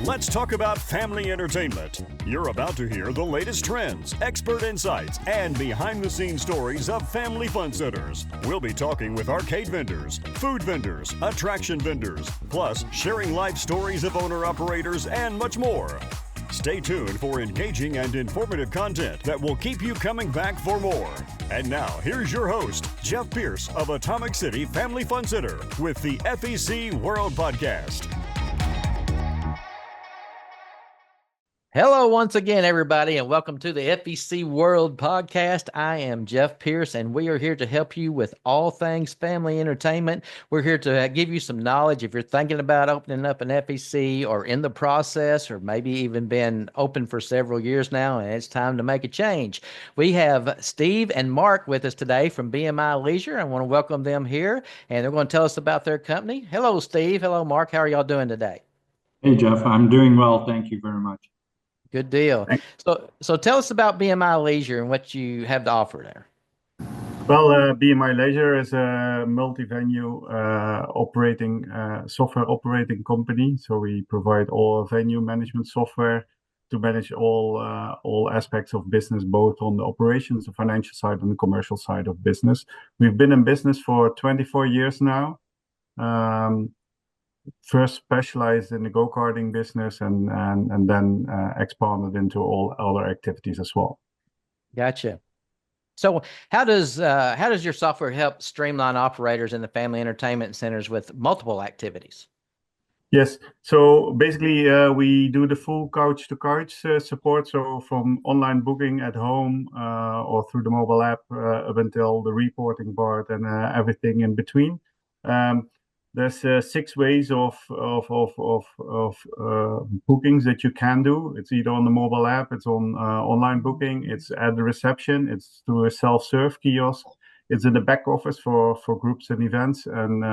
Let's talk about family entertainment. You're about to hear the latest trends, expert insights, and behind-the-scenes stories of family fun centers. We'll be talking with arcade vendors, food vendors, attraction vendors, plus sharing life stories of owner-operators and much more. Stay tuned for engaging and informative content that will keep you coming back for more. And now, here's your host, Jeff Pierce of Atomic City Family Fun Center with the FEC World Podcast. Hello once again, everybody, and welcome to the FEC World Podcast. I am Jeff Pierce, and we are here to help you with all things family entertainment. We're here to give you some knowledge if you're thinking about opening up an FEC or in the process, or maybe even been open for several years now, and it's time to make a change. We have Steve and Mark with us today from BMI Leisure. I want to welcome them here, and they're going to tell us about their company. Hello, Steve. Hello, Mark. How are y'all doing today? Hey, Jeff. I'm doing well. Thank you very much. Good deal. Thanks. So tell us about BMI Leisure and what you have to offer there. Well, BMI Leisure is a multi-venue operating software operating company. So we provide all venue management software to manage all aspects of business, both on the operations, the financial side, and the commercial side of business. We've been in business for 24 years now. First specialized in the go-karting business and then expanded into all other activities as well. Gotcha. So how does your software help streamline operators in the family entertainment centers with multiple activities? Yes. So basically, we do the full couch-to-couch support. So from online booking at home or through the mobile app up until the reporting part and everything in between. There's 6 ways of bookings that you can do. It's either on the mobile app, it's on online booking, it's at the reception, it's through a self-serve kiosk, it's in the back office for groups and events, and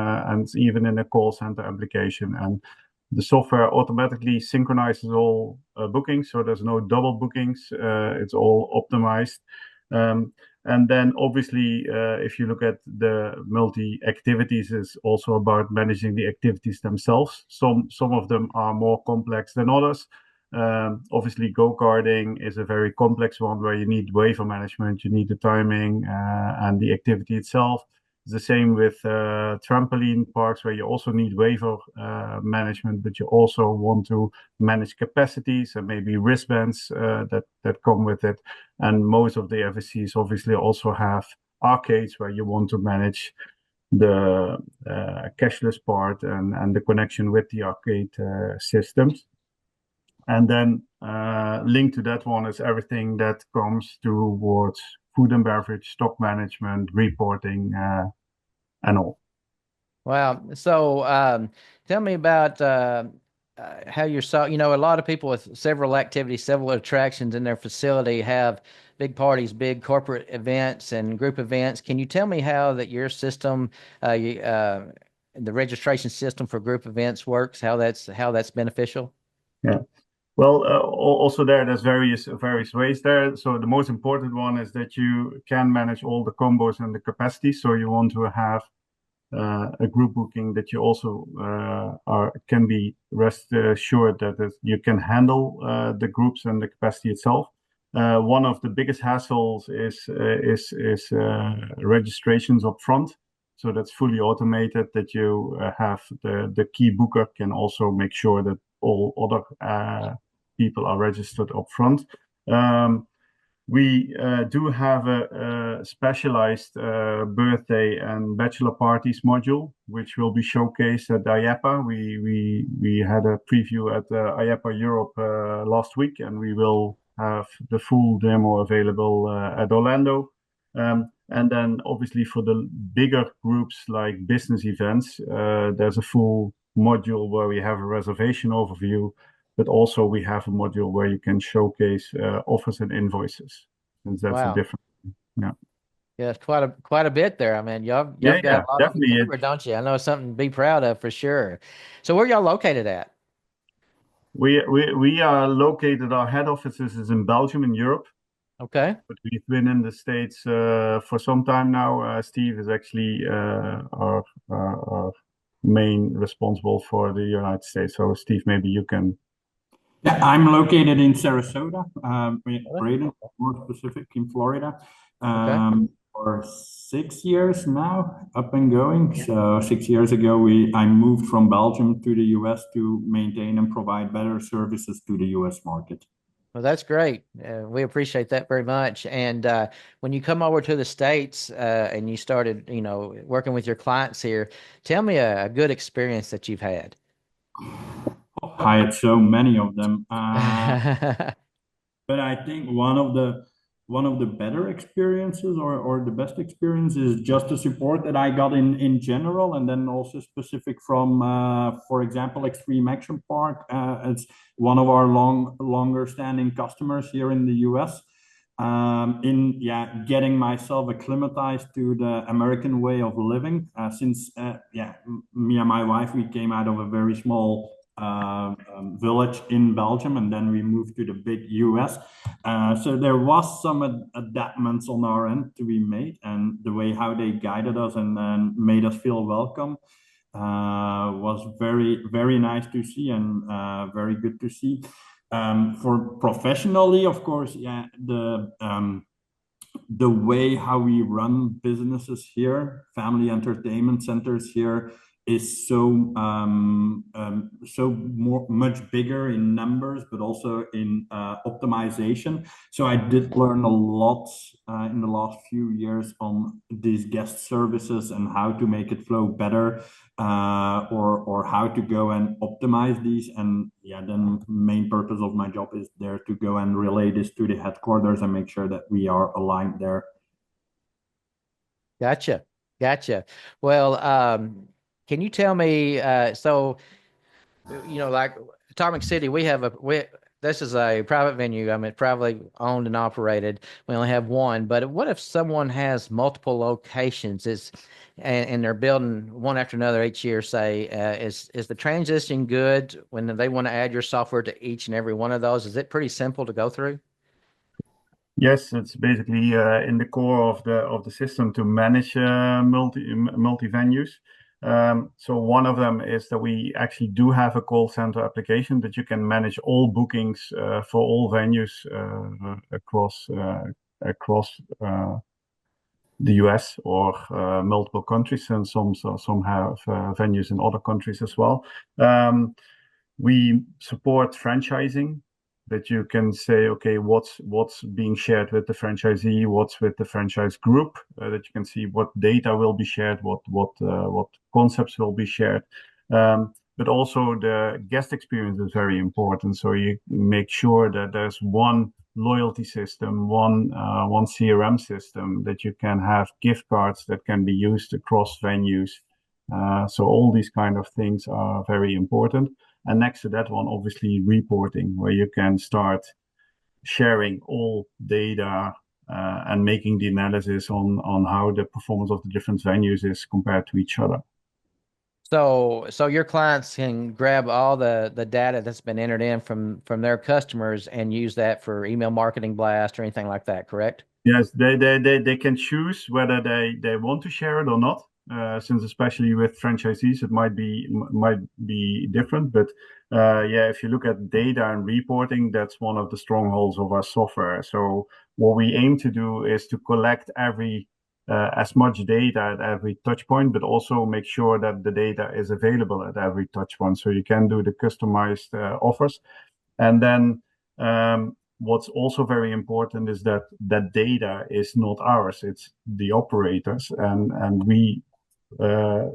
it's even in a call center application. And the software automatically synchronizes all bookings, so there's no double bookings. It's all optimized. And then obviously, if you look at the multi-activities, it's also about managing the activities themselves. Some of them are more complex than others. Obviously, go-karting is a very complex one where you need waiver management, you need the timing and the activity itself. It's the same with trampoline parks where you also need waiver management, but you also want to manage capacities and maybe wristbands that come with it. And most of the FECs obviously also have arcades where you want to manage the cashless part and the connection with the arcade systems. And then linked to that one is everything that comes towards food and beverage, stock management, reporting, and all. Wow. So tell me about how you saw, a lot of people with several activities, several attractions in their facility have big parties, big corporate events and group events. Can you tell me how that your system, the registration system for group events works, how that's beneficial? Yeah. Well, also there's various ways there. So the most important one is that you can manage all the combos and the capacity. So you want to have a group booking that you also can be rest assured that you can handle the groups and the capacity itself. One of the biggest hassles is registrations up front. So that's fully automated, that you have the key booker can also make sure that all other people are registered up front. We do have a specialized birthday and bachelor parties module, which will be showcased at IAPA. We had a preview at IAPA Europe last week, and we will have the full demo available at Orlando. And then obviously for the bigger groups like business events, there's a full module where we have a reservation overview, but also we have a module where you can showcase offers and invoices. And that's a different, yeah. Yeah, it's quite a bit there. I mean, y'all got a lot of covered, don't you? I know something to be proud of for sure. So where y'all located at? We are located, our head offices is in Belgium in Europe. Okay. But we've been in the States for some time now. Steve is actually our main responsible for the United States. So Steve, maybe you can Yeah, I'm located in Sarasota, Really? Braden, more specific in Florida, Okay. for 6 years now, up and going. So 6 years ago, I moved from Belgium to the US to maintain and provide better services to the US market. Well, that's great. We appreciate that very much. And when you come over to the States and you started, working with your clients here, tell me a good experience that you've had. I had so many of them. But I think one of the better experiences or the best experience is just the support that I got in general, and then also specific from for example, Extreme Action Park. It's one of our longer standing customers here in the US. In getting myself acclimatized to the American way of living, since me and my wife, we came out of a very small village in Belgium, and then we moved to the big US. So there was some adaptations on our end to be made, and the way how they guided us and made us feel welcome was very, very nice to see, and very good to see. For professionally, of course, the way how we run businesses here, family entertainment centers here, is much bigger in numbers, but also in optimization. So I did learn a lot in the last few years on these guest services and how to make it flow better, or how to go and optimize these. And then main purpose of my job is there to go and relay this to the headquarters and make sure that we are aligned there. Gotcha. Gotcha. Well, can you tell me, like Atomic City, this is a private venue. I mean, privately owned and operated. We only have one, but what if someone has multiple locations and they're building one after another each year, say, is the transition good when they want to add your software to each and every one of those? Is it pretty simple to go through? Yes, it's basically in the core of the system to manage multi venues. So one of them is that we actually do have a call center application that you can manage all bookings for all venues across the US or multiple countries, and some have venues in other countries as well. We support franchising, that you can say, okay, what's being shared with the franchisee, what's with the franchise group, that you can see what data will be shared, what concepts will be shared. But also the guest experience is very important. So you make sure that there's one loyalty system, one CRM system, that you can have gift cards that can be used across venues. So all these kind of things are very important. And next to that one, obviously reporting, where you can start sharing all data and making the analysis on how the performance of the different venues is compared to each other. So your clients can grab all the data that's been entered in from their customers and use that for email marketing blast or anything like that, correct? Yes, they can choose whether they want to share it or not. Since especially with franchisees, it might be different. But if you look at data and reporting, that's one of the strongholds of our software. So what we aim to do is to collect as much data at every touch point, but also make sure that the data is available at every touch point, so you can do the customized offers. And then what's also very important is that data is not ours; it's the operators, and we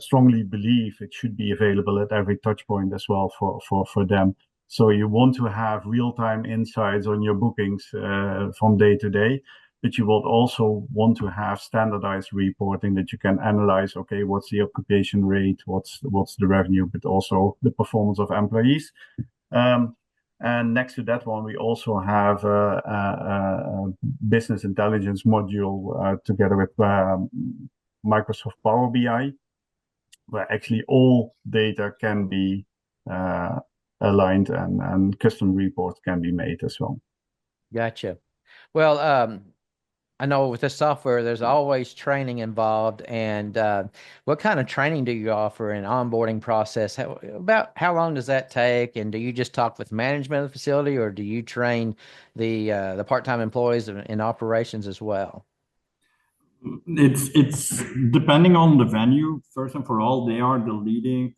strongly believe it should be available at every touch point as well for them. So you want to have real-time insights on your bookings from day to day, but you will also want to have standardized reporting that you can analyze. Okay, what's the occupation rate? What's the revenue? But also the performance of employees. And next to that one, we also have a business intelligence module together with Microsoft Power BI, where actually all data can be aligned and custom reports can be made as well. Gotcha. Well, I know with this software, there's always training involved. And what kind of training do you offer in onboarding process? About how long does that take? And do you just talk with management of the facility, or do you train the part-time employees in operations as well? It's depending on the venue. First and for all, they are the leading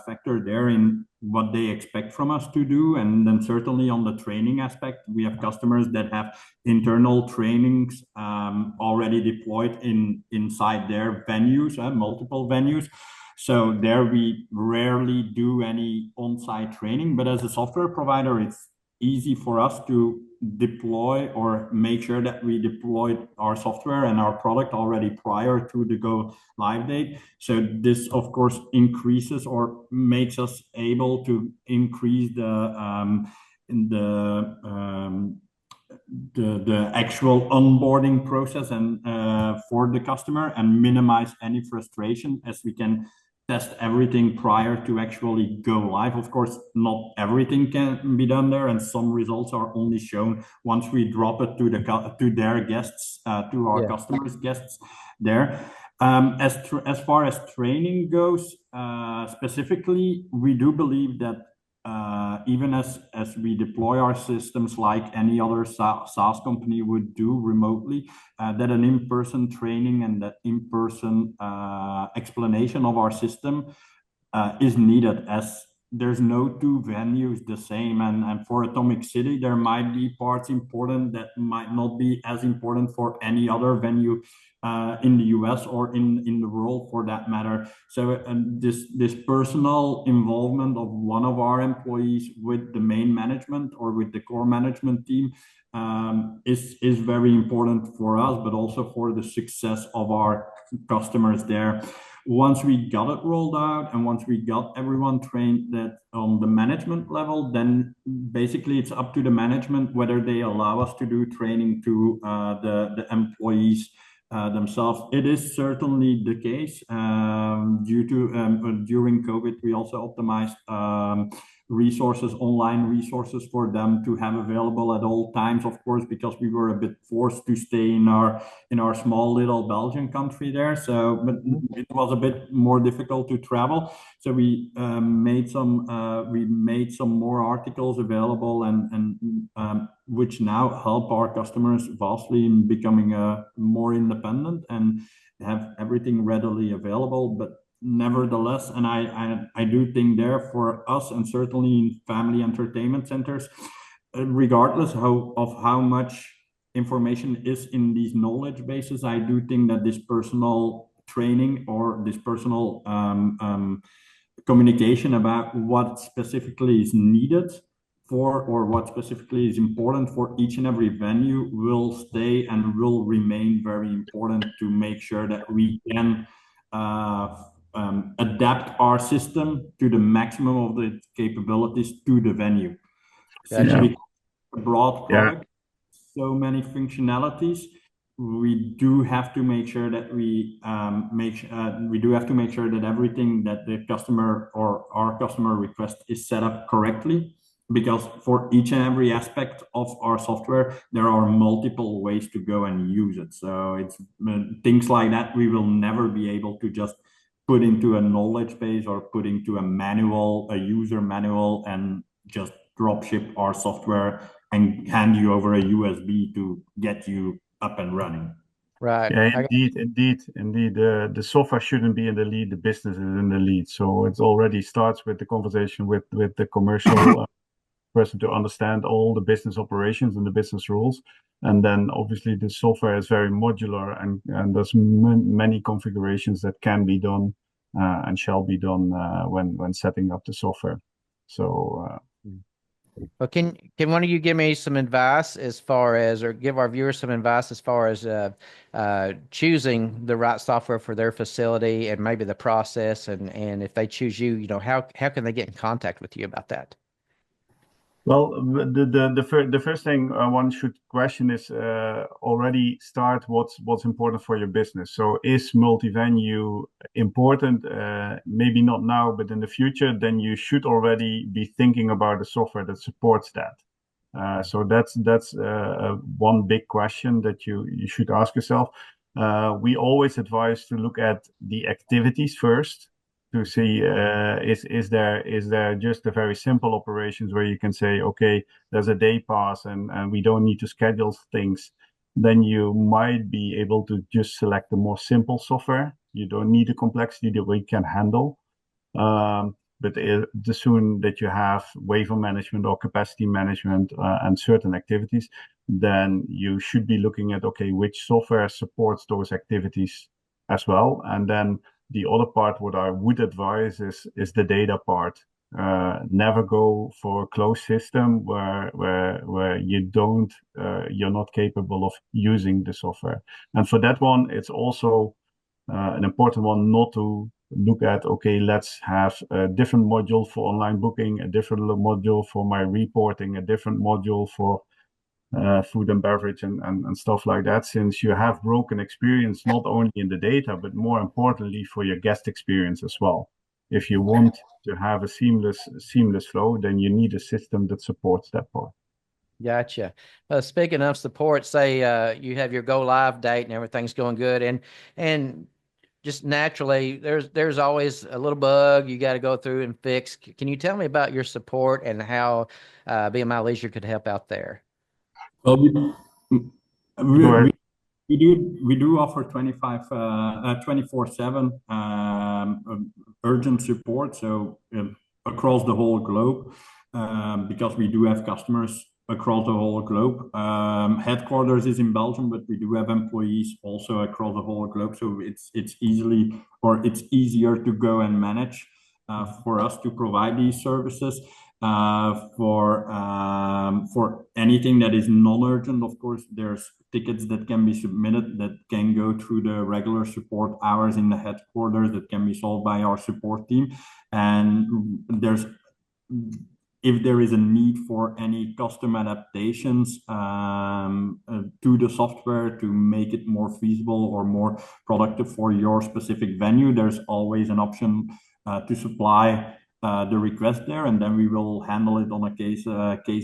factor there in what they expect from us to do, and then certainly on the training aspect, we have customers that have internal trainings already deployed inside their venues, multiple venues. So there we rarely do any on-site training, but as a software provider, it's easy for us to deploy or make sure that we deployed our software and our product already prior to the go live date. So this, of course, increases or makes us able to increase the actual onboarding process and for the customer, and minimize any frustration as we can test everything prior to actually go live. Of course, not everything can be done there, and some results are only shown once we drop it to their guests, to our customers' guests there. As far as training goes, specifically, we do believe that even as we deploy our systems like any other SaaS company would do remotely, that an in-person training and that in-person explanation of our system is needed, as there's no two venues the same. And for Atomic City, there might be parts important that might not be as important for any other venue in the US or in the world for that matter. So this personal involvement of one of our employees with the main management or with the core management team is very important for us, but also for the success of our customers there. Once we got it rolled out and once we got everyone trained that on the management level, then basically it's up to the management whether they allow us to do training to the employees themselves. It is certainly the case. Due to during COVID, we also optimized online resources for them to have available at all times, of course, because we were a bit forced to stay in our small little Belgian country there. So, but it was a bit more difficult to travel. So we made some more articles available and which now help our customers vastly in becoming more independent and have everything readily available. But nevertheless, and I do think there for us, and certainly in family entertainment centers, regardless of how much information is in these knowledge bases, I do think that this personal training or this personal communication about what specifically is needed for, or what specifically is important for each and every venue, will stay and will remain very important to make sure that we can adapt our system to the maximum of the capabilities to the venue. Since we a broad product, so many functionalities, we do have to make sure that we do have to make sure that everything that the customer or our customer request is set up correctly, because for each and every aspect of our software, there are multiple ways to go and use it. So it's things like that we will never be able to just put into a knowledge base or put into a user manual, and just drop ship our software and hand you over a USB to get you up and running. Right. Yeah, indeed. The software shouldn't be in the lead; the business is in the lead. So it already starts with the conversation with the commercial person to understand all the business operations and the business rules. And then obviously the software is very modular, and there's many configurations that can be done and shall be done when setting up the software. So. Well, can one of you give me some advice as far as, or give our viewers some advice as far as choosing the right software for their facility, and maybe the process, and if they choose you, how can they get in contact with you about that? Well, the first thing one should question is already start what's important for your business. So is multi-venue important? Maybe not now, but in the future, then you should already be thinking about a software that supports that. So that's one big question that you should ask yourself. We always advise to look at the activities first to see is there just a very simple operations where you can say, okay, there's a day pass and we don't need to schedule things. Then you might be able to just select the more simple software. You don't need the complexity that we can handle. But the soon that you have waiver management or capacity management and certain activities, then you should be looking at, okay, which software supports those activities as well. And then the other part, what I would advise is the data part. Never go for a closed system where you're not capable of using the software. And for that one, it's also an important one not to look at, okay, let's have a different module for online booking, a different module for my reporting, a different module for food and beverage and stuff like that, since you have broken experience not only in the data, but more importantly for your guest experience as well. If you want to have a seamless flow, then you need a system that supports that part. Gotcha. Speaking of support, say you have your go live date and everything's going good, and just naturally, there's always a little bug you got to go through and fix. Can you tell me about your support and how BMI Leisure could help out there? Well, Go ahead. we do offer 24/7 urgent support, so across the whole globe, because we do have customers across the whole globe. Headquarters is in Belgium, but we do have employees also across the whole globe, so it's easier to go and manage for us to provide these services. For anything that is non-urgent, of course, there's tickets that can be submitted that can go through the regular support hours in the headquarters that can be solved by our support team. And if there is a need for any custom adaptations to the software to make it more feasible or more productive for your specific venue, there's always an option to supply the request there, and then we will handle it on a case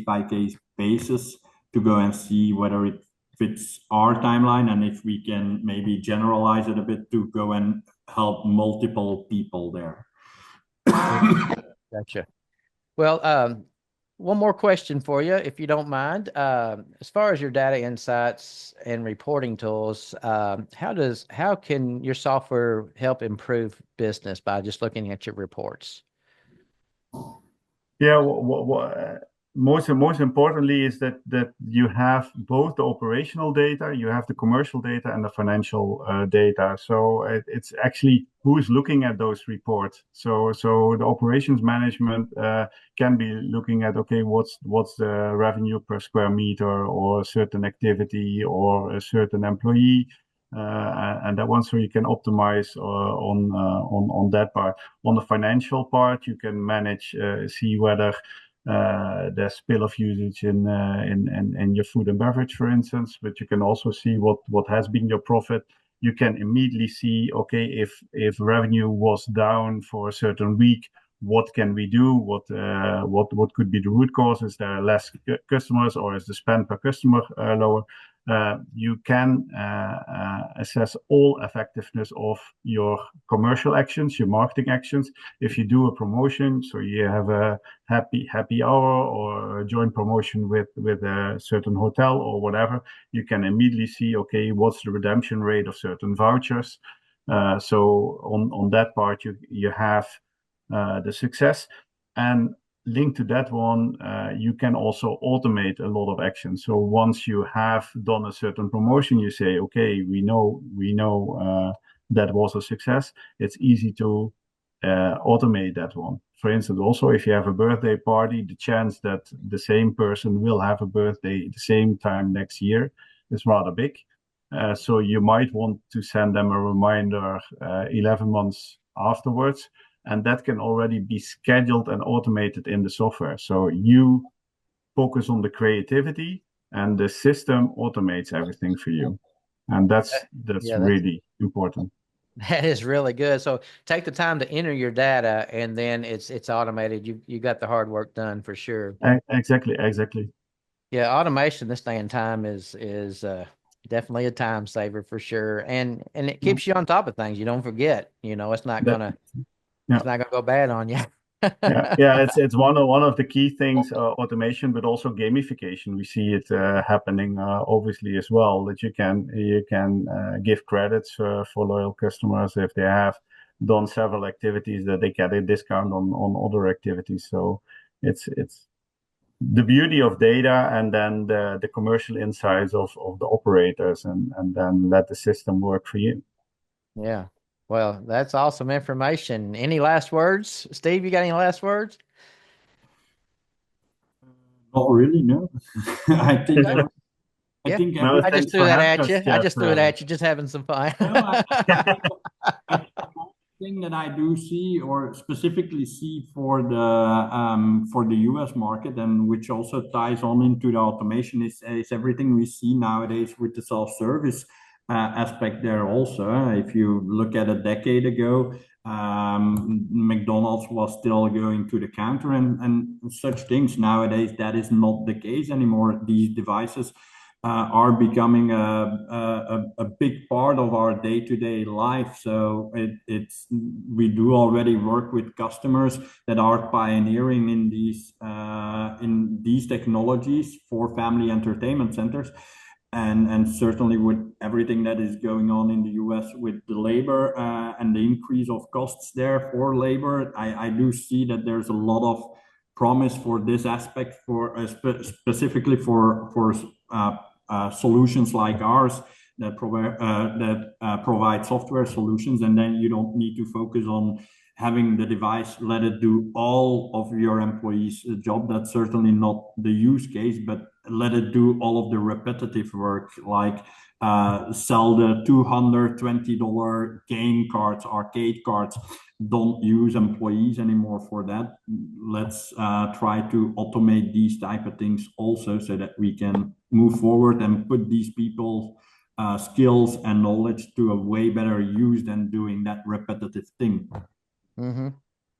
by case basis to go and see whether it fits our timeline and if we can maybe generalize it a bit to go and help multiple people there. Gotcha. Well, one more question for you, if you don't mind. As far as your data insights and reporting tools, how can your software help improve business by just looking at your reports? Yeah, most importantly is that you have both the operational data, you have the commercial data, and the financial data. So it's actually who's looking at those reports. So the operations management can be looking at, okay, what's the revenue per square meter, or a certain activity, or a certain employee. And that one, so you can optimize on that part. On the financial part, you can manage, see whether there's spill of usage in your food and beverage, for instance. But you can also see what has been your profit. You can immediately see, okay, if revenue was down for a certain week, what can we do? What could be the root cause? Is there less customers, or is the spend per customer lower? You can assess all effectiveness of your commercial actions, your marketing actions. If you do a promotion, so you have a happy hour or a joint promotion with a certain hotel or whatever, you can immediately see, okay, what's the redemption rate of certain vouchers. So on that part, you have the success. And linked to that one, you can also automate a lot of action. So once you have done a certain promotion, you say, okay, we know that was a success. It's easy to automate that one. For instance, also if you have a birthday party, the chance that the same person will have a birthday at the same time next year is rather big. So you might want to send them a reminder 11 months afterwards. And that can already be scheduled and automated in the software. So you focus on the creativity, and the system automates everything for you. And that's really important. That is really good. So take the time to enter your data, and then it's automated. You got the hard work done for sure. Exactly. Yeah, automation this day and time is definitely a time saver for sure, and it Yeah. keeps you on top of things. You don't forget. It's not That, gonna yeah. it's not gonna go bad on you. Yeah. It's one of the key things, automation, but also gamification. We see it happening obviously as well. That you can give credits for loyal customers if they have done several activities, that they get a discount on other activities. So it's the beauty of data, and then the commercial insights of the operators, and then let the system work for you. Yeah. Well, that's awesome information. Any last words, Steve? You got any last words? Not really, no. I think Okay. I Yeah. think No, I everything. just thanks threw for that having at us, you. I Jeff. just threw it at you, just having some fun. No, I think the most thing that I do see, or specifically see for the US market, and which also ties on into the automation, is everything we see nowadays with the self-service aspect there also. If you look at a decade ago, McDonald's was still going to the counter and such things. Nowadays, that is not the case anymore. These devices are becoming a big part of our day-to-day life. So it's we do already work with customers that are pioneering in these technologies for family entertainment centers. And certainly with everything that is going on in the US with the labor and the increase of costs there for labor, I do see that there's a lot of promise for this aspect, for specifically for solutions like ours that provide software solutions, and then you don't need to focus on having the device let it do all of your employees' job. That's certainly not the use case, but let it do all of the repetitive work, like sell the $220 game cards, arcade cards. Don't use employees anymore for that. Let's try to automate these type of things also, so that we can move forward and put these people skills and knowledge to a way better use than doing that repetitive thing. Mm-hmm.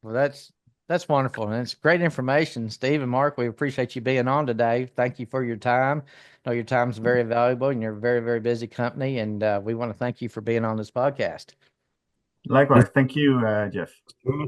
Well, that's wonderful, and it's great information, Steve and Mark. We appreciate you being on today. Thank you for your time. I know your time is very valuable, and you're a very, very busy company, and we want to thank you for being on this podcast. Likewise, thank you, Jeff.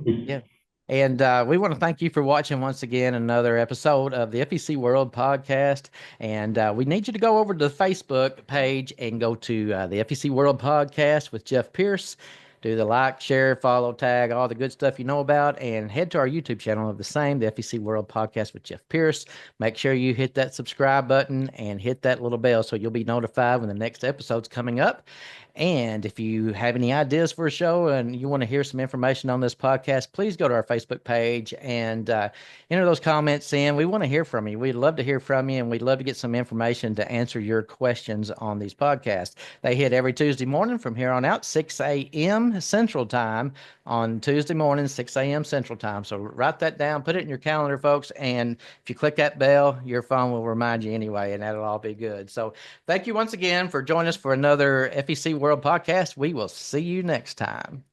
Yeah. And we want to thank you for watching once again another episode of the FEC World Podcast. And we need you to go over to the Facebook page and go to the FEC World Podcast with Jeff Pierce. Do the like, share, follow, tag, all the good stuff you know about, and head to our YouTube channel of the same, the FEC World Podcast with Jeff Pierce. Make sure you hit that subscribe button and hit that little bell so you'll be notified when the next episode's coming up. And if you have any ideas for a show and you want to hear some information on this podcast, please go to our Facebook page and enter those comments in. We want to hear from you. We'd love to hear from you, and we'd love to get some information to answer your questions on these podcasts. They hit every Tuesday morning from here on out, 6 a.m. Central Time on Tuesday morning, 6 a.m. Central Time. So write that down, put it in your calendar, folks. And if you click that bell, your phone will remind you anyway, and that'll all be good. So thank you once again for joining us for another FEC World Podcast. We will see you next time.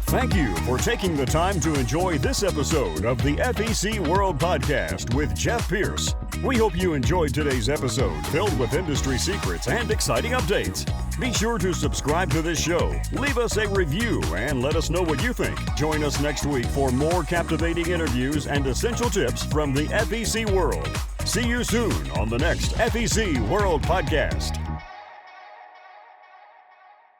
Thank you for taking the time to enjoy this episode of the FEC World Podcast with Jeff Pierce. We hope you enjoyed today's episode, filled with industry secrets and exciting updates. Be sure to subscribe to this show, leave us a review, and let us know what you think. Join us next week for more captivating interviews and essential tips from the FEC world. See you soon on the next FEC World Podcast.